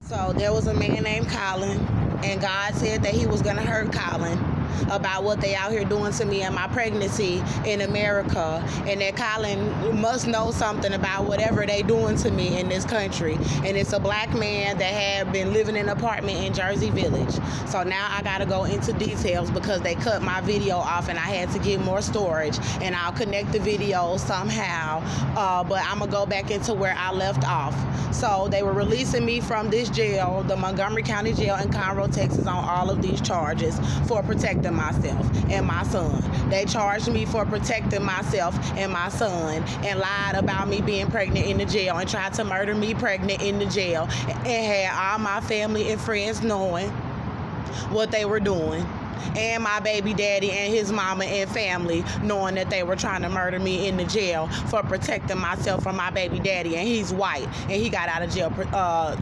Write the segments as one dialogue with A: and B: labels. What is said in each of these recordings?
A: So there was a man named Collin, and God said that he was going to hurt Collin about what they out here doing to me and my pregnancy in America, and that Collin must know something about whatever they doing to me in this country. And it's a black man that had been living in an apartment in Jersey Village. So now I got to go into details because they cut my video off and I had to get more storage, and I'll connect the video somehow, but I'm gonna go back into where I left off. So they were releasing me from this jail, the Montgomery County Jail in Conroe, Texas, on all of these charges for protecting myself and my son. They charged me for protecting myself and my son and lied about me being pregnant in the jail and tried to murder me pregnant in the jail, and had all my family and friends knowing what they were doing, and my baby daddy and his mama and family knowing that they were trying to murder me in the jail for protecting myself from my baby daddy, and he's white and he got out of jail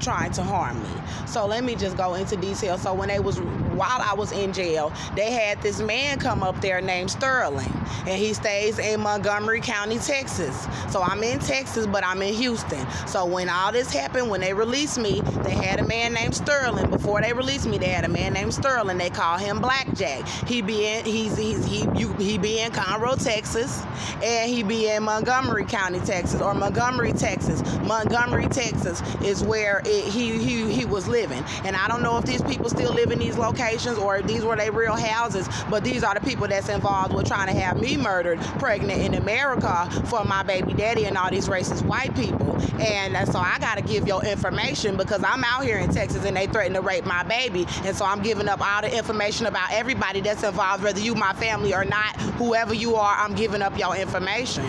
A: trying to harm me. So let me just go into detail. So while I was in jail, they had this man come up there named Sterling, and he stays in Montgomery County, Texas. So I'm in Texas, but I'm in Houston. So when all this happened, when they released me, they had a man named Sterling. Before they released me, they had a man named Sterling. They call him Blackjack. He be in Conroe, Texas, and he be in Montgomery County, Texas, or Montgomery, Texas. Montgomery, Texas is where he was living. And I don't know if these people still live in these locations or if these were their real houses, but these are the people that's involved with trying to have me murdered pregnant in America for my baby daddy and all these racist white people. And so I gotta give your information because I'm out here in Texas and they threatened to rape my baby, and so I'm giving up all the information about everybody that's involved, whether you my family or not. Whoever you are, I'm giving up your information.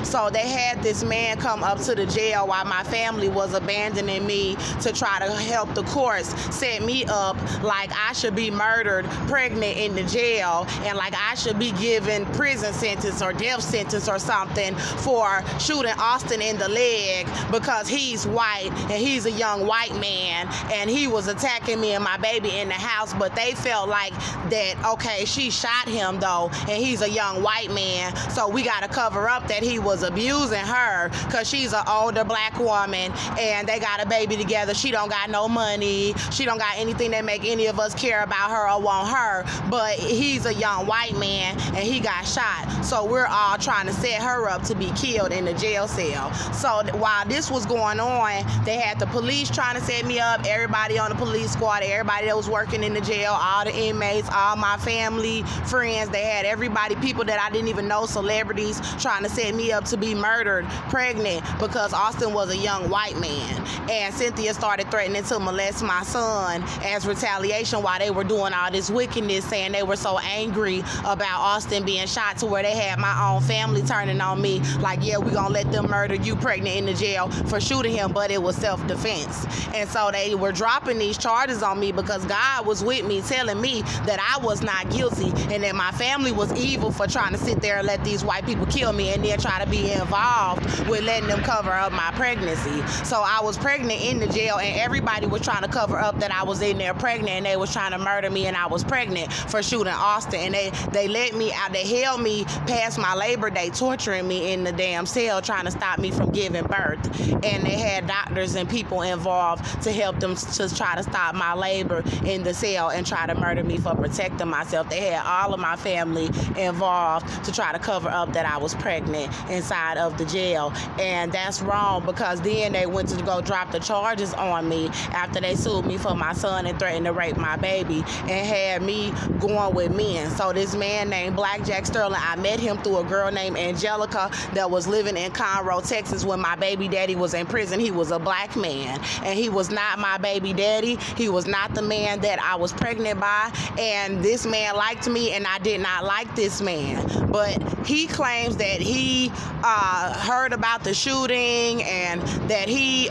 A: So they had this man come up to the jail while my family was abandoning me to try to help the courts set me up like I should be murdered pregnant in the jail, and like I should be given prison sentence or death sentence or something for shooting Austin in the leg because he's white and he's a young white man and he was attacking me and my baby in the house. But they felt like that, okay, she shot him though and he's a young white man, so we got to cover up that he was abusing her because she's an older black woman and they got a baby together. She don't got no money, she don't got anything that make any of us care about her or want her, but he's a young white man and he got shot, so we're all trying to set her up to be killed in the jail cell. So while this was going on, they had the police trying to set me up, everybody on the police squad, everybody that was working in the jail, all the inmates, all my family, friends. They had everybody, people that I didn't even know, celebrities, trying to set me up to be murdered pregnant because Austin was a young white man. And Cynthia started threatening to molest my son as retaliation while they were doing all this wickedness, saying they were so angry about Austin being shot to where they had my own family turning on me like, yeah, we gonna let them murder you pregnant in the jail for shooting him, but it was self-defense. And so they were dropping these charges on me because God was with me, telling me that I was not guilty and that my family was evil for trying to sit there and let these white people kill me and then try to be involved with letting them cover up my pregnancy. So I was pregnant in the jail and everybody was trying to cover up that I was in there pregnant, and they was trying to murder me and I was pregnant for shooting Austin. And they let me out, they held me past my labor day, torturing me in the damn cell, trying to stop me from giving birth. And they had doctors and people involved to help them to try to stop my labor in the cell and try to murder me for protecting myself. They had all of my family involved to try to cover up that I was pregnant inside of the jail. And that's wrong because then they went to go drop the charges on me after they sued me for my son and threatened to rape my baby and had me going with men. So this man named Blackjack Sterling, I met him through a girl named Angelica that was living in Conroe, Texas when my baby daddy was in prison. He was a black man and he was not my baby daddy. He was not the man that I was pregnant by, and this man liked me and I did not like this man. But he claims that he heard about the shooting and that he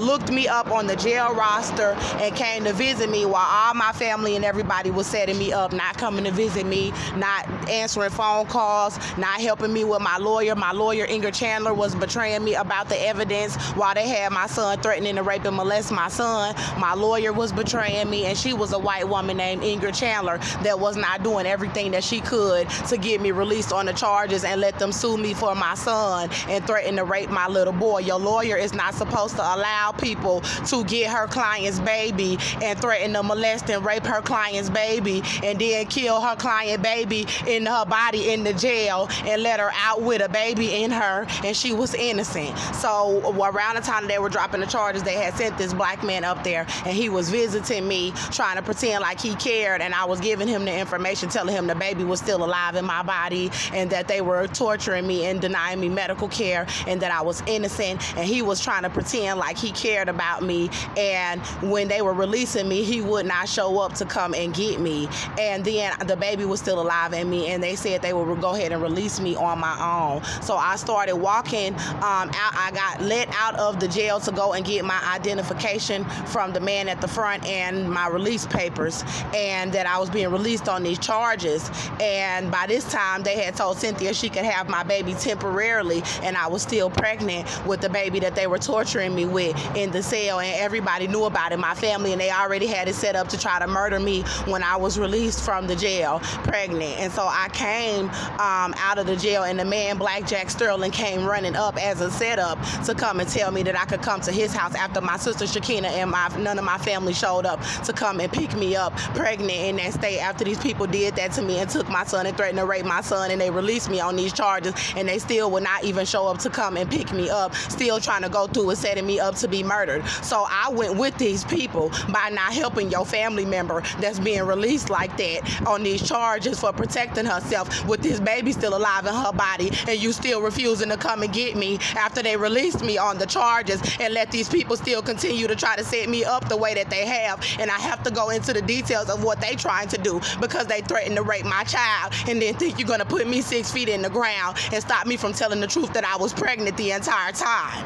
A: looked me up on the jail roster and came to visit me while all my family and everybody was setting me up, not coming to visit me, not answering phone calls, not helping me with my lawyer. My lawyer, Inger Chandler, was betraying me about the evidence while they had my son threatening to rape and molest my son. My lawyer was betraying me, and she was a white woman named Inger Chandler that was not doing everything that she could to get me released on the charges and let let them sue me for my son and threaten to rape my little boy. Your lawyer is not supposed to allow people to get her client's baby and threaten to molest and rape her client's baby and then kill her client baby in her body in the jail and let her out with a baby in her, and she was innocent. So around the time they were dropping the charges, they had sent this black man up there, and he was visiting me, trying to pretend like he cared, and I was giving him the information, telling him the baby was still alive in my body and that they were torturing me and denying me medical care and that I was innocent, and he was trying to pretend like he cared about me. And when they were releasing me, he would not show up to come and get me, and then the baby was still alive in me, and they said they would go ahead and release me on my own. So I started walking out. I got let out of the jail to go and get my identification from the man at the front and my release papers, and that I was being released on these charges. And by this time they had told Cynthia she could have my baby temporarily, and I was still pregnant with the baby that they were torturing me with in the cell, and everybody knew about it, my family, and they already had it set up to try to murder me when I was released from the jail pregnant. And so I came out of the jail, and the man Blackjack Sterling came running up as a setup to come and tell me that I could come to his house after my sister Shakina and none of my family showed up to come and pick me up pregnant in that state after these people did that to me and took my son and threatened to rape my son, and they released me on these charges, and they still would not even show up to come and pick me up, still trying to go through with setting me up to be murdered. So I went with these people by not helping your family member that's being released like that on these charges for protecting herself with this baby still alive in her body, and you still refusing to come and get me after they released me on the charges, and let these people still continue to try to set me up the way that they have. And I have to go into the details of what they trying to do, because they threatened to rape my child and then think you're gonna put me 6 feet in the ground and stop me from telling the truth that I was pregnant the entire time.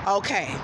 A: Okay.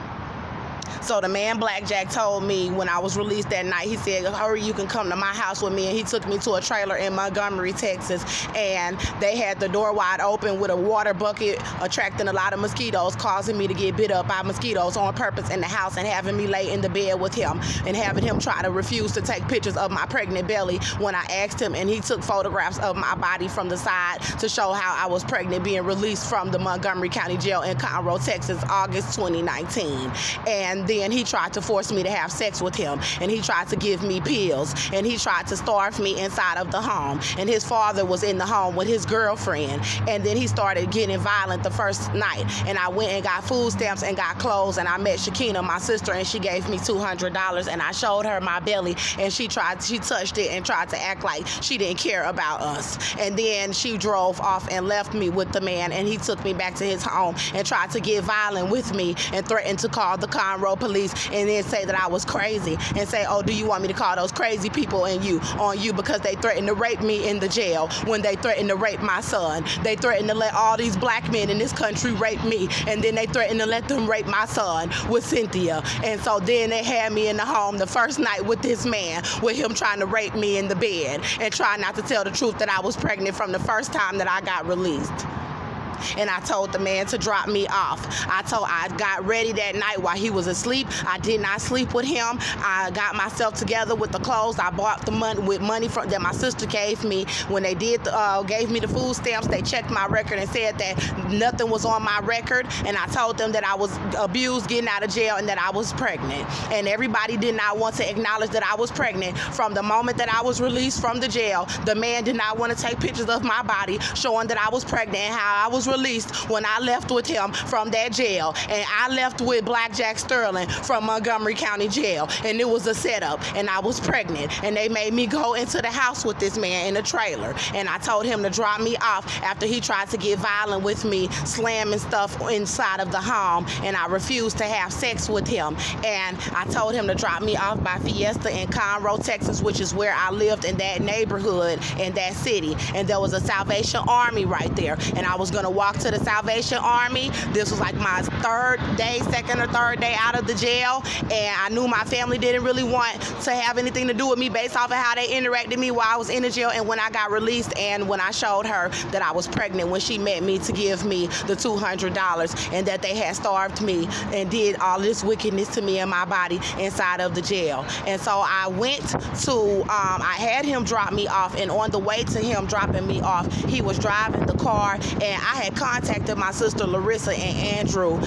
A: So the man Blackjack told me when I was released that night, he said, hurry, you can come to my house with me. And he took me to a trailer in Montgomery, Texas, and they had the door wide open with a water bucket, attracting a lot of mosquitoes, causing me to get bit up by mosquitoes on purpose in the house, and having me lay in the bed with him and having him try to refuse to take pictures of my pregnant belly when I asked him, and he took photographs of my body from the side to show how I was pregnant, being released from the Montgomery County Jail in Conroe, Texas, August 2019. And then he tried to force me to have sex with him, and he tried to give me pills, and he tried to starve me inside of the home, and his father was in the home with his girlfriend. And then he started getting violent the first night, and I went and got food stamps and got clothes, and I met Shakina, my sister, and she gave me $200, and I showed her my belly, and she touched it and tried to act like she didn't care about us. And then she drove off and left me with the man, and he took me back to his home and tried to get violent with me and threatened to call the Conroe Police, and then say that I was crazy and say, oh, do you want me to call those crazy people on you because they threatened to rape me in the jail when they threatened to rape my son. They threatened to let all these black men in this country rape me, and then they threatened to let them rape my son with Cynthia. And so then they had me in the home the first night with this man, with him trying to rape me in the bed and trying not to tell the truth that I was pregnant from the first time that I got released. And I told the man to drop me off. I got ready that night while he was asleep. I did not sleep with him. I got myself together with the clothes. I bought the money with money that my sister gave me. When they gave me the food stamps, they checked my record and said that nothing was on my record. And I told them that I was abused getting out of jail and that I was pregnant. And everybody did not want to acknowledge that I was pregnant. From the moment that I was released from the jail, the man did not want to take pictures of my body showing that I was pregnant and how I was released when I left with him from that jail. And I left with Blackjack Sterling from Montgomery County Jail, and it was a setup, and I was pregnant, and they made me go into the house with this man in a trailer, and I told him to drop me off after he tried to get violent with me, slamming stuff inside of the home, and I refused to have sex with him. And I told him to drop me off by Fiesta in Conroe, Texas, which is where I lived in that neighborhood in that city, and there was a Salvation Army right there, and I was going to walked to the Salvation Army. This was like my second or third day out of the jail, and I knew my family didn't really want to have anything to do with me based off of how they interacted with me while I was in the jail and when I got released, and when I showed her that I was pregnant when she met me to give me the $200, and that they had starved me and did all this wickedness to me and my body inside of the jail. And so I went to, I had him drop me off, and on the way to him dropping me off, he was driving the car, and I had contacted my sister Larissa and Andrew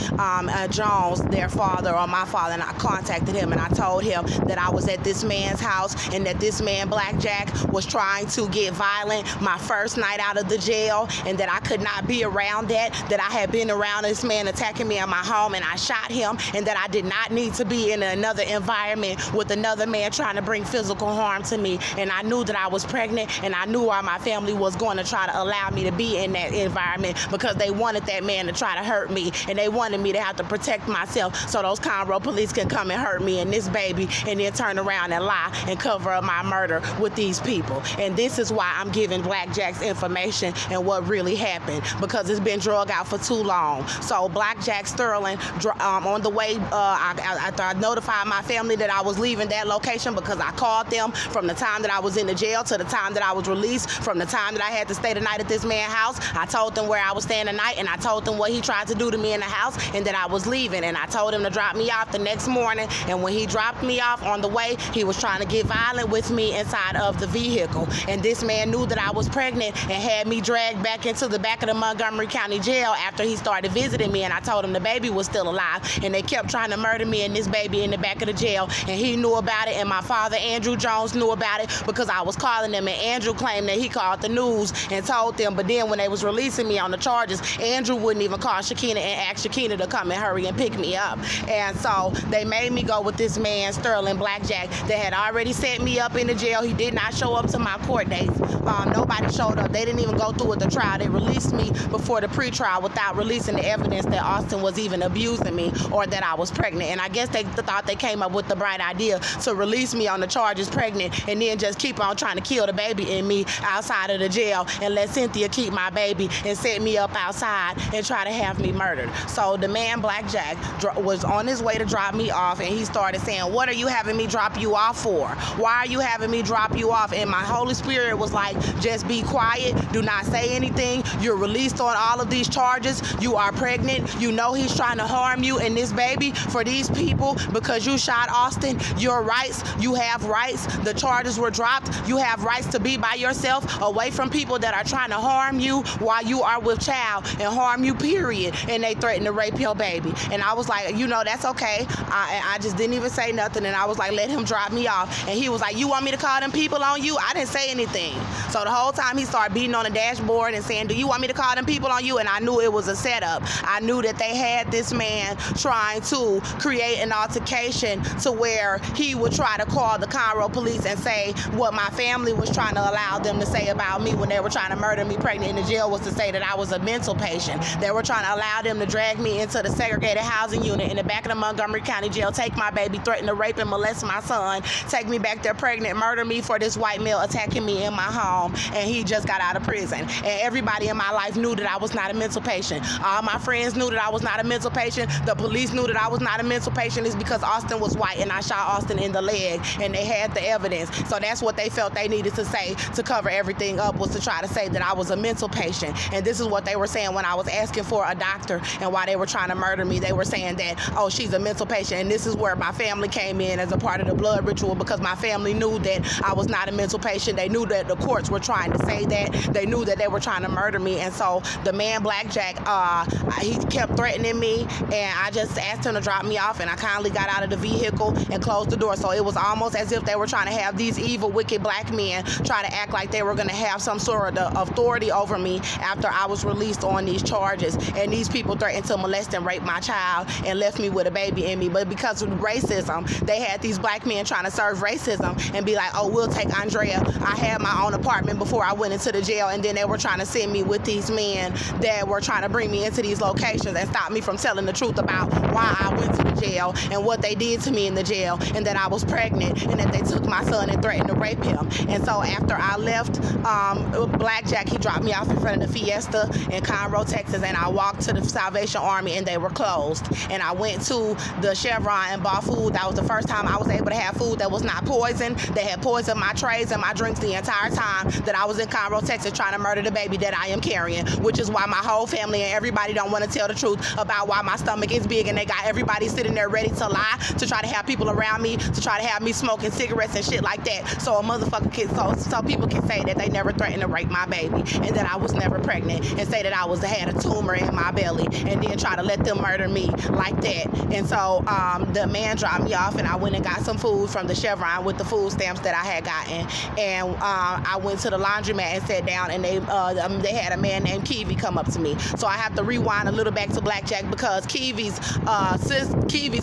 A: Jones, their father, or my father, and I contacted him, and I told him that I was at this man's house and that this man Blackjack was trying to get violent my first night out of the jail, and that I could not be around that I had been around this man attacking me in my home, and I shot him, and that I did not need to be in another environment with another man trying to bring physical harm to me. And I knew that I was pregnant, and I knew why my family was going to try to allow me to be in that environment, because they wanted that man to try to hurt me, and they wanted me to have to protect myself so those Conroe police can come and hurt me and this baby, and then turn around and lie and cover up my murder with these people. And this is why I'm giving Blackjack's information and what really happened, because it's been drug out for too long. So Blackjack Sterling, on the way, after I notified my family that I was leaving that location, because I called them from the time that I was in the jail to the time that I was released, from the time that I had to stay the night at this man's house. I told them where I was staying the night, and I told them what he tried to do to me in the house, and that I was leaving. And I told him to drop me off the next morning, and when he dropped me off on the way, he was trying to get violent with me inside of the vehicle. And this man knew that I was pregnant and had me dragged back into the back of the Montgomery County Jail after he started visiting me, and I told him the baby was still alive, and they kept trying to murder me and this baby in the back of the jail, and he knew about it, and my father Andrew Jones knew about it, because I was calling them, and Andrew claimed that he called the news and told them. But then when they was releasing me on the charges, Andrew wouldn't even call Shakina and ask Shakina to come and hurry and pick me up. And so they made me go with this man Sterling Blackjack that had already set me up in the jail. He did not show up to my court dates. Nobody showed up. They didn't even go through with the trial. They released me before the pretrial without releasing the evidence that Austin was even abusing me or that I was pregnant. And I guess they thought they came up with the bright idea to release me on the charges pregnant, and then just keep on trying to kill the baby in me outside of the jail, and let Cynthia keep my baby and set me up outside and try to have me murdered. So the man Blackjack was on his way to drop me off, and he started saying, "What are you having me drop you off for? Why are you having me drop you off?" And my Holy Spirit was like, "Just be quiet. Do not say anything. You're released on all of these charges. You are pregnant. You know he's trying to harm you and this baby for these people because you shot Austin. Your rights, you have rights. The charges were dropped. You have rights to be by yourself, away from people that are trying to harm you while you are with child and harm you, period. And they threatened to rape your baby." And I was like, that's okay. I just didn't even say nothing. And I was like, let him drop me off. And he was like, "You want me to call them people on you?" I didn't say anything. So the whole time he started beating on the dashboard and saying, "Do you want me to call them people on you?" And I knew it was a setup. I knew that they had this man trying to create an altercation to where he would try to call the Conroe Police and say what my family was trying to allow them to say about me when they were trying to murder me pregnant in the jail, was to say that I was a mental patient. They were trying to allow them to drag me into the segregated housing unit in the back of the Montgomery County Jail, take my baby, threaten to rape and molest my son, take me back there pregnant, murder me for this white male attacking me in my home, and he just got out of prison. And everybody in my life knew that I was not a mental patient. All my friends knew that I was not a mental patient. The police knew that I was not a mental patient. It's because Austin was white and I shot Austin in the leg, and they had the evidence. So that's what they felt they needed to say to cover everything up, was to try to say that I was a mental patient. And this is what they were saying when I was asking for a doctor, and why they were trying to murder me. They were saying that, "Oh, she's a mental patient." And this is where my family came in as a part of the blood ritual, because my family knew that I was not a mental patient. They knew that the courts were trying to say that. They knew that they were trying to murder me. And so the man Blackjack, he kept threatening me, and I just asked him to drop me off, and I kindly got out of the vehicle and closed the door. So it was almost as if they were trying to have these evil, wicked black men try to act like they were going to have some sort of authority over me after I was released on these charges. And these people threatened to molest and rape my child and left me with a baby in me. But because of racism, they had these black men trying to serve racism and be like, "Oh, we'll take Andrea. I had my own apartment before I went into the jail." And then they were trying to send me with these men that were trying to bring me into these locations and stop me from telling the truth about why I went to the jail and what they did to me in the jail, and that I was pregnant, and that they took my son and threatened to rape him. And so after I left Blackjack, he dropped me off in front of the Fiesta, in Conroe, Texas, and I walked to the Salvation Army and they were closed. And I went to the Chevron and bought food. That was the first time I was able to have food that was not poisoned. They had poisoned my trays and my drinks the entire time that I was in Conroe, Texas, trying to murder the baby that I am carrying, which is why my whole family and everybody don't want to tell the truth about why my stomach is big, and they got everybody sitting there ready to lie, to try to have people around me, to try to have me smoking cigarettes and shit like that, so a motherfucker can, so people can say that they never threatened to rape my baby, and that I was never pregnant, and say that I had a tumor in my belly, and then try to let them murder me like that. And so the man dropped me off, and I went and got some food from the Chevron with the food stamps that I had gotten, and I went to the laundromat and sat down, and they had a man named Kiwi come up to me. So I have to rewind a little back to Blackjack, because Kiwi's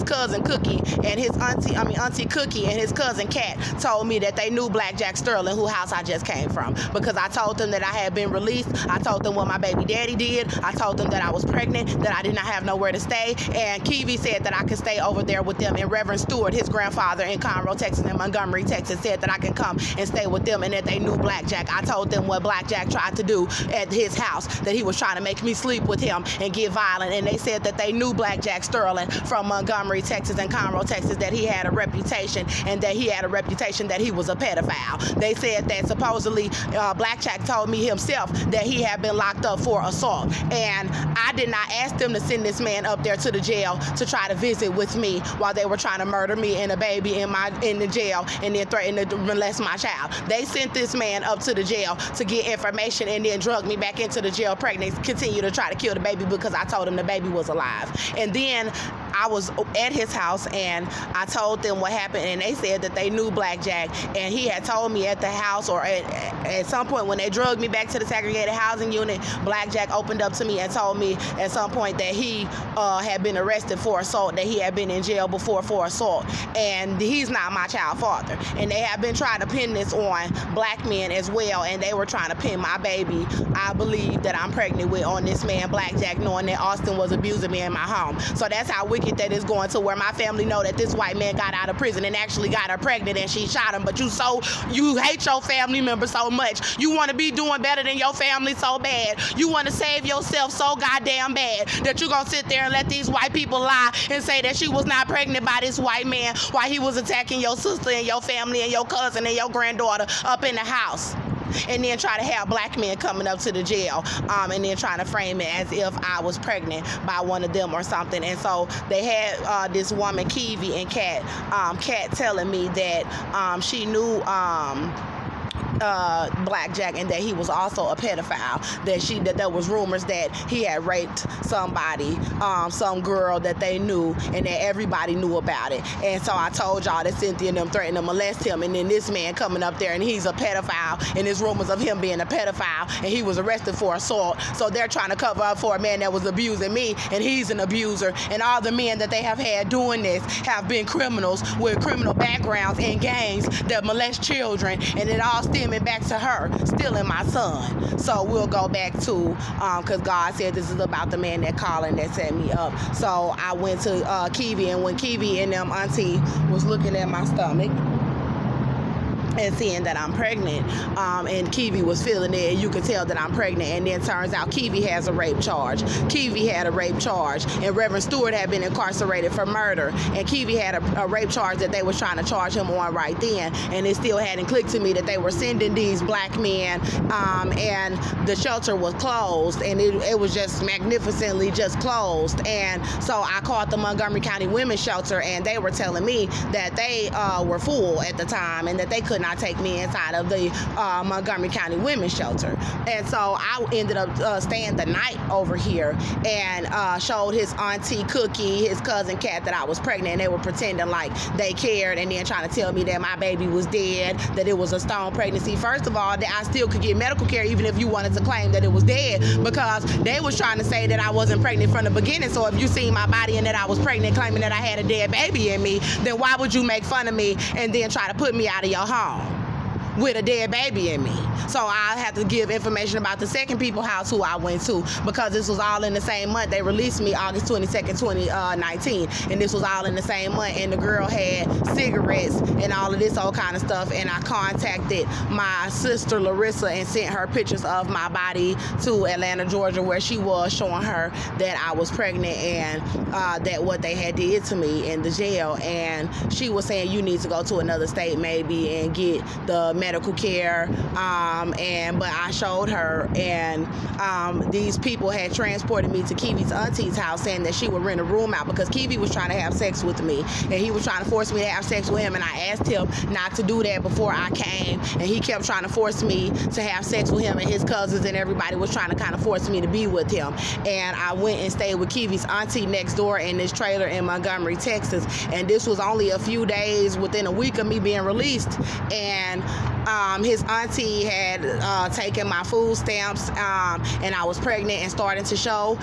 A: cousin Cookie and his auntie Cookie and his cousin Cat told me that they knew Blackjack Sterling, whose house I just came from, because I told them that I had been released. I told them what my baby daddy did. I told them that I was pregnant, that I did not have nowhere to stay, and Kiwi said that I could stay over there with them. And Reverend Stewart, his grandfather in Conroe, Texas, and Montgomery, Texas, said that I can come and stay with them, and that they knew Blackjack. I told them what Blackjack tried to do at his house, that he was trying to make me sleep with him and get violent, and they said that they knew Blackjack Sterling from Montgomery, Texas, and Conroe, Texas, that he had a reputation, and that he had a reputation that he was a pedophile. They said that supposedly Blackjack told me himself that he had been locked up for assault, and I did not ask them to send this man up there to the jail to try to visit with me while they were trying to murder me and a baby in the jail, and then threaten to molest my child. They sent this man up to the jail to get information, and then drug me back into the jail pregnant, continue to try to kill the baby because I told him the baby was alive. And then I was at his house, and I told them what happened, and they said that they knew Blackjack, and he had told me at the house, or at some point when they drugged me back to the segregated housing unit, Blackjack opened up to me and told me at some point that he had been arrested for assault, that he had been in jail before for assault, and he's not my child father. And they have been trying to pin this on black men as well, and they were trying to pin my baby, I believe, that I'm pregnant with, on this man Blackjack, knowing that Austin was abusing me in my home. So that's how wicked that is going, to where my family know that this white man got out of prison and actually got her pregnant, and she shot him. But you hate your family member so much. You want to be doing better than your family so bad. You want to save yourself so goddamn bad that you're going to sit there and let these white people lie and say that she was not pregnant by this white man while he was attacking your sister and your family and your cousin and your granddaughter up in the house. And then try to have black men coming up to the jail, and then trying to frame it as if I was pregnant by one of them or something. And so they had this woman, Kiwi, and Cat telling me that she knew Blackjack, and that he was also a pedophile, that there was rumors that he had raped somebody, some girl that they knew, and that everybody knew about it. And so I told y'all that Cynthia and them threatened to molest him, and then this man coming up there and he's a pedophile, and there's rumors of him being a pedophile, and he was arrested for assault. So they're trying to cover up for a man that was abusing me, and he's an abuser. And all the men that they have had doing this have been criminals with criminal backgrounds and gangs that molest children, and it all stemming back to her stealing my son. So we'll go back to, because God said this is about the man that Collin that set me up. So I went to Kiwi, and when Kiwi and them auntie was looking at my stomach and seeing that I'm pregnant, and Kiwi was feeling it, and you could tell that I'm pregnant, and then turns out Kiwi has a rape charge. Kiwi had a rape charge, and Reverend Stewart had been incarcerated for murder, and Kiwi had a rape charge that they was trying to charge him on right then, and it still hadn't clicked to me that they were sending these black men, and the shelter was closed, and it was just magnificently just closed. And so I called the Montgomery County Women's Shelter, and they were telling me that they were full at the time, and that they could not take me inside of the Montgomery County Women's Shelter. And so I ended up staying the night over here, and showed his auntie Cookie, his cousin Cat, that I was pregnant, and they were pretending like they cared, and then trying to tell me that my baby was dead, that it was a stone pregnancy. First of all, that I still could get medical care even if you wanted to claim that it was dead, because they was trying to say that I wasn't pregnant from the beginning. So if you seen my body and that I was pregnant, claiming that I had a dead baby in me, then why would you make fun of me and then try to put me out of your home? with a dead baby in me. So I have to give information about the second people's house who I went to, because this was all in the same month. They released me August 22nd, 2019, and this was all in the same month. And the girl had cigarettes and all of this old kind of stuff. And I contacted my sister Larissa and sent her pictures of my body to Atlanta, Georgia, where she was, showing her that I was pregnant and that what they had did to me in the jail. And she was saying, you need to go to another state maybe and get the medical care. But I showed her, and these people had transported me to Kiwi's auntie's house, saying that she would rent a room out because Kiwi was trying to have sex with me, and he was trying to force me to have sex with him. And I asked him not to do that before I came, and he kept trying to force me to have sex with him, and his cousins and everybody was trying to kind of force me to be with him. And I went and stayed with Kiwi's auntie next door in this trailer in Montgomery, Texas. And this was only a few days within a week of me being released. And his auntie had taken my food stamps, and I was pregnant and starting to show.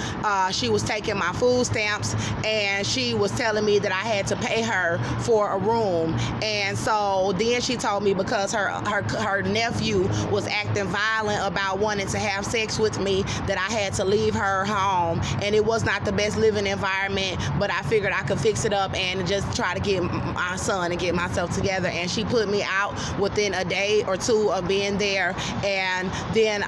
A: She was taking my food stamps, and she was telling me that I had to pay her for a room. And so then she told me, because her nephew was acting violent about wanting to have sex with me, that I had to leave her home. And it was not the best living environment, but I figured I could fix it up and just try to get my son and get myself together. And she put me out within a day or two of being there. And then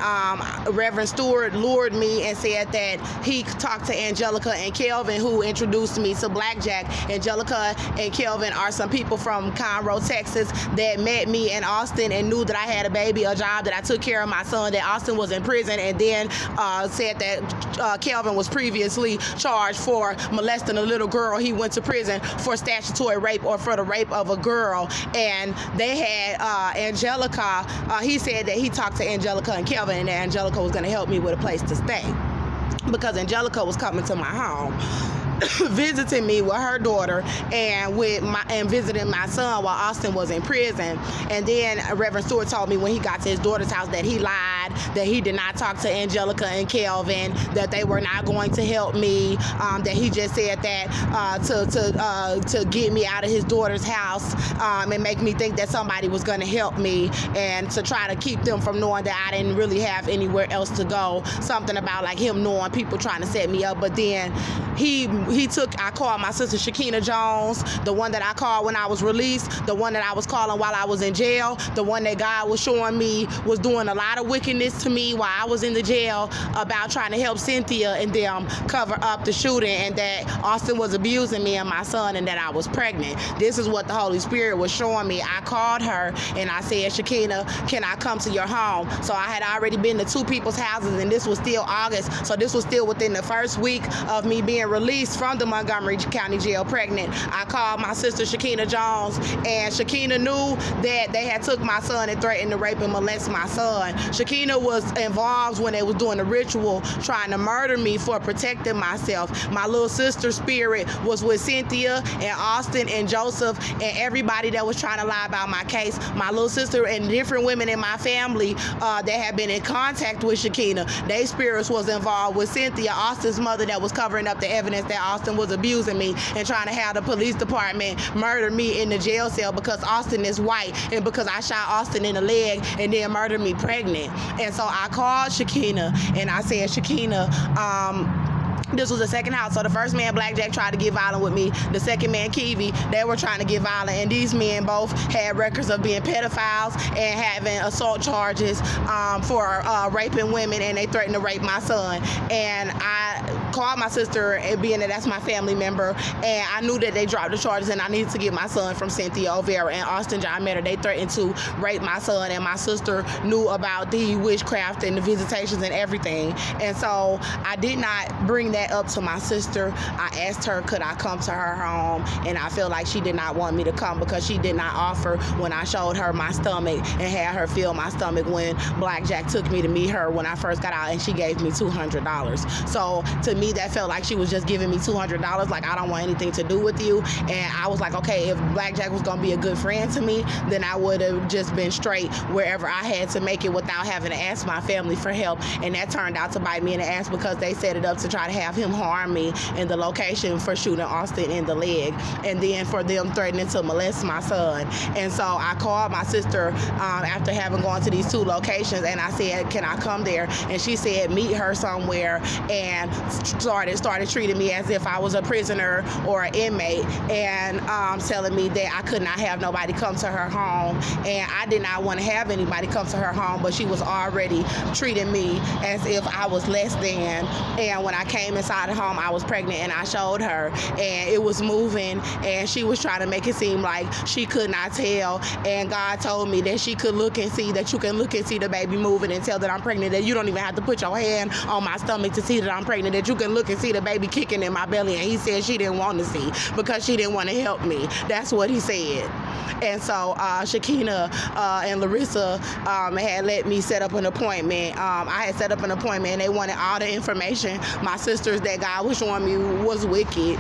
A: Reverend Stewart lured me and said that he talked to Angelica and Kelvin, who introduced me to Blackjack. Angelica and Kelvin are some people from Conroe, Texas, that met me in Austin and knew that I had a baby, a job, that I took care of my son, that Austin was in prison, and then said that Kelvin was previously charged for molesting a little girl. He went to prison for statutory rape, or for the rape of a girl. And they had Angelica, he said that he talked to Angelica and Kelvin, and that Angelica was going to help me with a place to stay, because Angelica was coming to my home visiting me with her daughter and visiting my son while Austin was in prison. And then Reverend Stewart told me when he got to his daughter's house that he lied, that he did not talk to Angelica and Kelvin, that they were not going to help me, that he just said that to get me out of his daughter's house, and make me think that somebody was going to help me, and to try to keep them from knowing that I didn't really have anywhere else to go. Something about like him knowing people trying to set me up. But then I called my sister Shakina Jones, the one that I called when I was released, the one that I was calling while I was in jail, the one that God was showing me was doing a lot of wickedness to me while I was in the jail, about trying to help Cynthia and them cover up the shooting, and that Austin was abusing me and my son, and that I was pregnant. This is what the Holy Spirit was showing me. I called her and I said, Shakina, can I come to your home? So I had already been to two people's houses, and this was still August, so this was still within the first week of me being released from the Montgomery County Jail pregnant. I called my sister Shakina Jones, and Shakina knew that they had took my son and threatened to rape and molest my son. Shakina was involved when they was doing the ritual, trying to murder me for protecting myself. My little sister Spirit was with Cynthia and Austin and Joseph and everybody that was trying to lie about my case. My little sister and different women in my family that had been in contact with Shakina, they spirits was involved with Cynthia, Austin's mother, that was covering up the evidence that Austin was abusing me and trying to have the police department murder me in the jail cell because Austin is white, and because I shot Austin in the leg and then murdered me pregnant. And so I called Shakina and I said, Shakina, this was the second house. So the first man, Blackjack, tried to get violent with me. The second man, Kiwi, they were trying to get violent. And these men both had records of being pedophiles and having assault charges for raping women, and they threatened to rape my son. And I called my sister, and being that that's my family member, and I knew that they dropped the charges, and I needed to get my son from Cynthia Olvera and Austin John Meador. They threatened to rape my son, and my sister knew about the witchcraft and the visitations and everything. And so I did not bring that up to my sister. I asked her, could I come to her home? And I feel like she did not want me to come because she did not offer when I showed her my stomach and had her feel my stomach when Blackjack took me to meet her when I first got out, and she gave me $200. So to me, me, that felt like she was just giving me $200, like, I don't want anything to do with you. And I was like, okay, if Blackjack was gonna be a good friend to me, then I would have just been straight wherever I had to make it without having to ask my family for help. And that turned out to bite me in the ass, because they set it up to try to have him harm me in the location for shooting Austin in the leg, and then for them threatening to molest my son. And so I called my sister after having gone to these 2 locations, and I said, can I come there? And she said meet her somewhere, and started treating me as if I was a prisoner or an inmate, and telling me that I could not have nobody come to her home. And I did not want to have anybody come to her home, but she was already treating me as if I was less than. And when I came inside the home, I was pregnant, and I showed her, and it was moving, and she was trying to make it seem like she could not tell. And God told me that she could look and see, that you can look and see the baby moving and tell that I'm pregnant, that you don't even have to put your hand on my stomach to see that I'm pregnant, that you can look and see the baby kicking in my belly. And he said she didn't want to see because she didn't want to help me. That's what he said. And so Shakina and Larissa had let me set up an appointment. I had set up an appointment, and they wanted all the information. My sisters that God was showing me was wicked.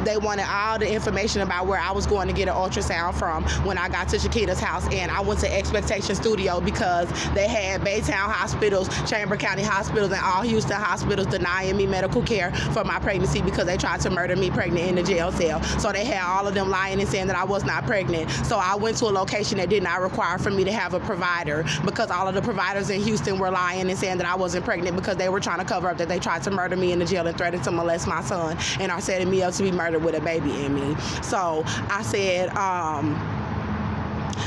A: They wanted all the information about where I was going to get an ultrasound from when I got to Shakina's house. And I went to Expectation Studio because they had Baytown hospitals, Chamber County hospitals, and all Houston hospitals denying me medical care for my pregnancy because they tried to murder me pregnant in the jail cell. So they had all of them lying and saying that I was not pregnant. So I went to a location that did not require for me to have a provider, because all of the providers in Houston were lying and saying that I wasn't pregnant, because they were trying to cover up that they tried to murder me in the jail and threatened to molest my son and are setting me up to be murdered with a baby in me. So I said,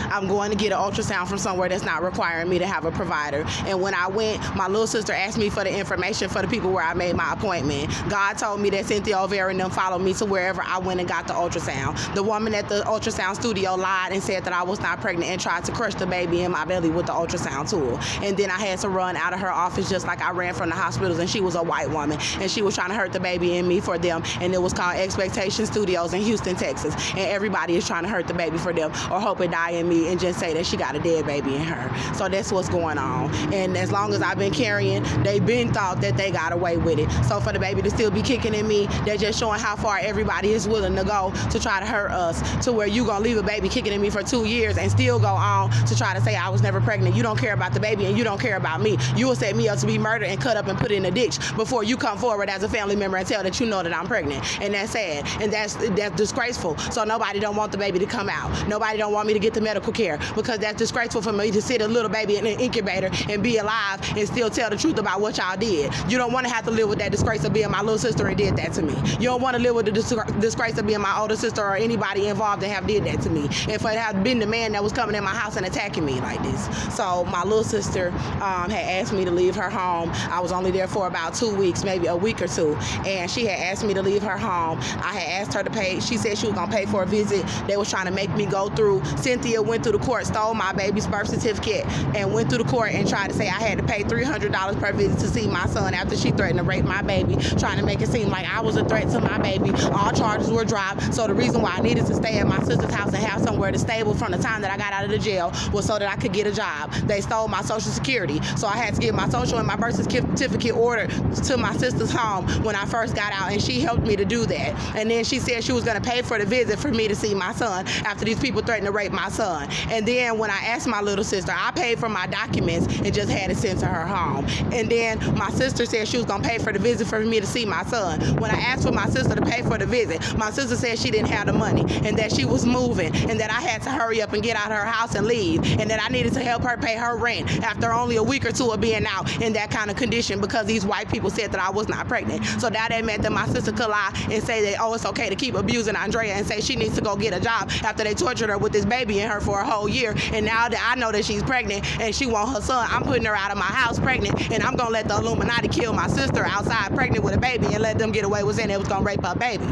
A: I'm going to get an ultrasound from somewhere that's not requiring me to have a provider. And when I went, my little sister asked me for the information for the people where I made my appointment. God told me that Cynthia Olvera and them followed me to wherever I went and got the ultrasound. The woman at the ultrasound studio lied and said that I was not pregnant and tried to crush the baby in my belly with the ultrasound tool. And then I had to run out of her office just like I ran from the hospitals, and she was a white woman, and she was trying to hurt the baby in me for them. And it was called Expectation Studios in Houston, Texas. And everybody is trying to hurt the baby for them or hope it die in me and just say that she got a dead baby in her. So that's what's going on. And as long as I've been carrying, they've been thought that they got away with it. So for the baby to still be kicking in me, they're just showing how far everybody is willing to go to try to hurt us, to where you gonna leave a baby kicking in me for 2 years and still go on to try to say I was never pregnant. You don't care about the baby and you don't care about me. You will set me up to be murdered and cut up and put in a ditch before you come forward as a family member and tell that you know that I'm pregnant. And that's sad. And that's disgraceful. So nobody don't want the baby to come out. Nobody don't want me to get the medical care, because that's disgraceful for me to sit a little baby in an incubator and be alive and still tell the truth about what y'all did. You don't want to have to live with that disgrace of being my little sister and did that to me. You don't want to live with the disgrace of being my older sister or anybody involved that have did that to me. And for it have been the man that was coming in my house and attacking me like this. So my little sister had asked me to leave her home. I was only there for about 2 weeks, maybe a week or two. And she had asked me to leave her home. I had asked her to pay. She said she was going to pay for a visit. They was trying to make me go through. Cynthia went through the court, stole my baby's birth certificate, and went through the court and tried to say I had to pay $300 per visit to see my son after she threatened to rape my baby, trying to make it seem like I was a threat to my baby. All charges were dropped. So the reason why I needed to stay at my sister's house and have somewhere to stable from the time that I got out of the jail was so that I could get a job. They stole my Social Security, so I had to get my social and my birth certificate ordered to my sister's home when I first got out, and she helped me to do that. And then she said she was going to pay for the visit for me to see my son after these people threatened to rape my son. And then when I asked my little sister, I paid for my documents and just had it sent to her home. And then my sister said she was going to pay for the visit for me to see my son. When I asked for my sister to pay for the visit, my sister said she didn't have the money and that she was moving and that I had to hurry up and get out of her house and leave, and that I needed to help her pay her rent after only a week or two of being out in that kind of condition because these white people said that I was not pregnant. So now that meant that my sister could lie and say that, oh, it's okay to keep abusing Andrea and say she needs to go get a job after they tortured her with this baby in her for a whole year. And now that I know that she's pregnant and she wants her son, I'm putting her out of my house pregnant, and I'm going to let the Illuminati kill my sister outside pregnant with a baby and let them get away with saying they was going to rape her baby.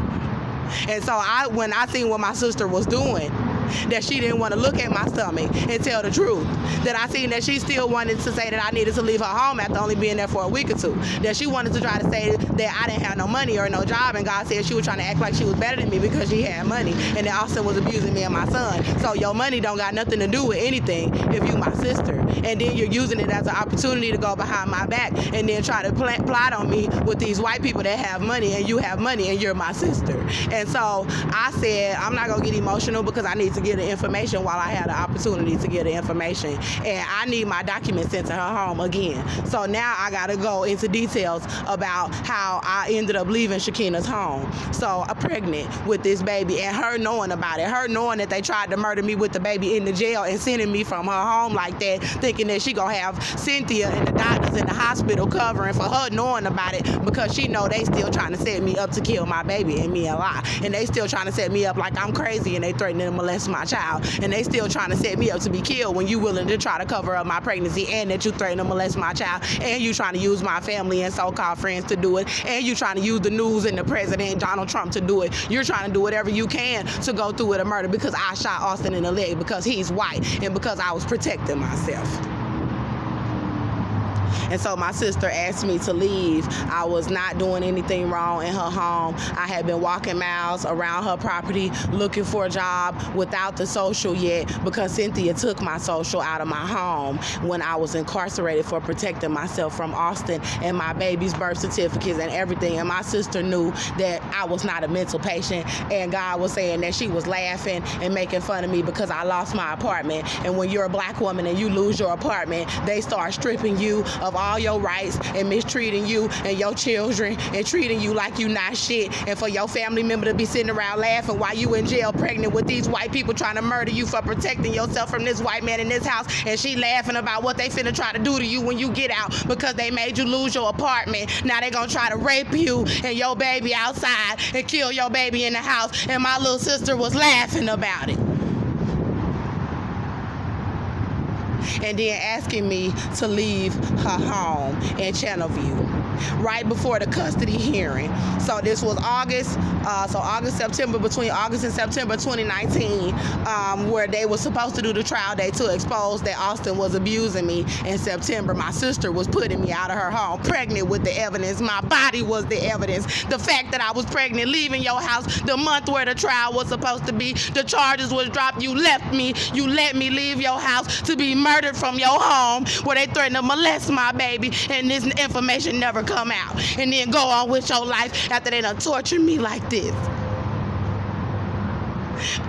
A: And so when I seen what my sister was doing, that she didn't want to look at my stomach and tell the truth. That I seen that she still wanted to say that I needed to leave her home after only being there for a week or two. That she wanted to try to say that I didn't have no money or no job, and God said she was trying to act like she was better than me because she had money, and that Austin was abusing me and my son. So your money don't got nothing to do with anything if you my sister. And then you're using it as an opportunity to go behind my back and then try to plot on me with these white people that have money, and you have money and you're my sister. And so I said, I'm not gonna get emotional because I need to get the information while I had the opportunity to get the information. And I need my documents sent to her home again. So now I gotta go into details about how I ended up leaving Shakina's home. So I'm pregnant with this baby, and her knowing about it, her knowing that they tried to murder me with the baby in the jail and sending me from her home like that, thinking that she gonna have Cynthia and the doctors in the hospital covering for her knowing about it, because she know they still trying to set me up to kill my baby and me a lie. And they still trying to set me up like I'm crazy and they threatening to molest my child. And they still trying to set me up to be killed when you willing to try to cover up my pregnancy, and that you threaten to molest my child, and you trying to use my family and so-called friends to do it, and you trying to use the news and the president Donald Trump to do it. You're trying to do whatever you can to go through with a murder because I shot Austin in the leg because he's white and because I was protecting myself. And so my sister asked me to leave. I was not doing anything wrong in her home. I had been walking miles around her property looking for a job without the social yet, because Cynthia took my social out of my home when I was incarcerated for protecting myself from Austin and my baby's birth certificates and everything. And my sister knew that I was not a mental patient, and God was saying that she was laughing and making fun of me because I lost my apartment. And when you're a black woman and you lose your apartment, they start stripping you of all your rights and mistreating you and your children and treating you like you not shit, and for your family member to be sitting around laughing while you in jail pregnant with these white people trying to murder you for protecting yourself from this white man in this house, and she laughing about what they finna try to do to you when you get out because they made you lose your apartment. Now they gonna try to rape you and your baby outside and kill your baby in the house, and my little sister was laughing about it. And then asking me to leave her home in Channelview right before the custody hearing. So this was between August and September 2019, where they were supposed to do the trial date to expose that Austin was abusing me. In September, my sister was putting me out of her home, pregnant with the evidence. My body was the evidence. The fact that I was pregnant, leaving your house the month where the trial was supposed to be, the charges was dropped. You let me leave your house to be murdered from your home where they threatened to molest my baby, and this information never come out, and then go on with your life after they done tortured me like this.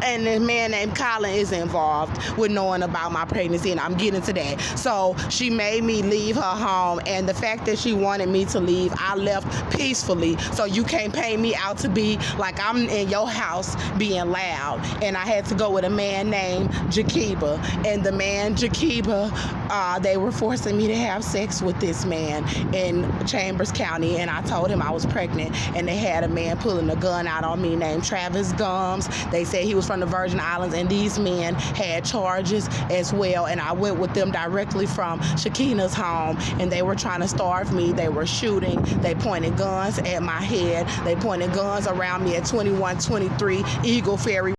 A: And this man named Collin is involved with knowing about my pregnancy, and I'm getting to that. So she made me leave her home, and the fact that she wanted me to leave, I left peacefully. So you can't pay me out to be like I'm in your house being loud. And I had to go with a man named Jakiba, and the man Jakiba, they were forcing me to have sex with this man in Chambers County, and I told him I was pregnant, and they had a man pulling a gun out on me named Travis Gums. They said he was from the Virgin Islands, and these men had charges as well, and I went with them directly from Shakina's home, and they were trying to starve me. They were shooting. They pointed guns at my head. They pointed guns around me at 2123 Eagle Ferry